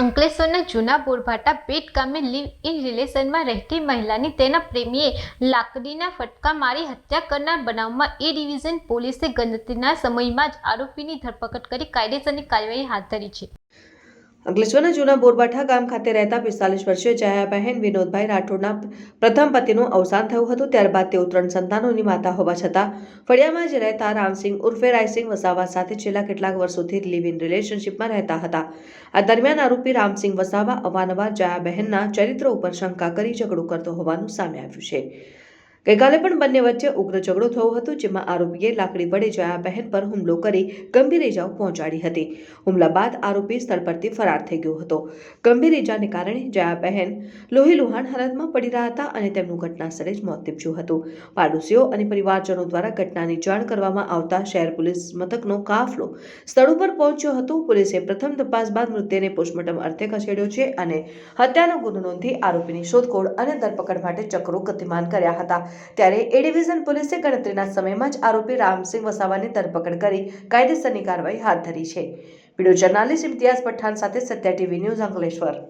અંકલેશ્વરના જૂના બોરભાટા પેટ ગામે લિવ ઇન રિલેશનમાં રહેતી મહિલાની તેના પ્રેમીએ લાકડીના ફટકા મારી હત્યા કરનાર બનાવમાં એ ડિવિઝન પોલીસે ગણતરીના સમયમાં જ આરોપીની ધરપકડ કરી કાયદેસરની કાર્યવાહી હાથ ધરી છે। અંકલેશ્વરના જૂના બોરબાઠા ગામ ખાતે રહેતા 45 વર્ષીય જયાબહેન વિનોદભાઈ રાઠોડના પ્રથમ પતિનું અવસાન થયું હતું। ત્યારબાદ તેઓ 3 સંતાનોની માતા હોવા છતાં ફળિયામાં જ રહેતા રામસિંહ ઉર્ફે રાયસિંહ વસાવા સાથે છેલ્લા કેટલાક વર્ષોથી લિવ ઇન રિલેશનશિપમાં રહેતા હતા। આ દરમિયાન આરોપી રામસિંહ વસાવા અવારનવાર જયાબહેનના ચરિત્ર ઉપર શંકા કરી ઝઘડો કરતો હોવાનું સામે આવ્યું છે। ગઈકાલે પણ બંને વચ્ચે ઉગ્ર ઝઘડો થયો હતો, જેમાં આરોપીએ લાકડી વડે જયાબહેન પર હુમલો કરી ગંભીર ઇજાઓ પહોંચાડી હતી। હુમલા બાદ આરોપી સ્થળ પરથી ફરાર થઈ ગયો હતો। ગંભીર ઇજાને કારણે જયાબહેન લોહીલુહાણ હાલતમાં પડી રહ્યા હતા અને તેમનું ઘટનાસ્થળે જ મોત નીપજ્યું હતું। પાડોશીઓ અને પરિવારજનો દ્વારા ઘટનાની જાણ કરવામાં આવતા શહેર પોલીસ મથકનો કાફલો સ્થળ ઉપર પહોંચ્યો હતો। પોલીસે પ્રથમ તપાસ બાદ મૃતદેહને પોસ્ટમોર્ટમ અર્થે ખસેડ્યો છે અને હત્યાનો ગુનો નોંધી આરોપીની શોધખોળ અને ધરપકડ માટે ચક્રો ગતિમાન કર્યા હતા। ત્યારે એ ડિવિઝન પોલીસે ગણતરીના સમયમાં જ આરોપી રામસિંહ વસાવાની ધરપકડ કરી કાયદેસરની કાર્યવાહી હાથ ધરી છે। વિડીયો જર્નાલિસ્ટ ઇમ્તિયાઝ પઠાણ સાથે સત્યા ટીવી ન્યૂઝ અંકલેશ્વર।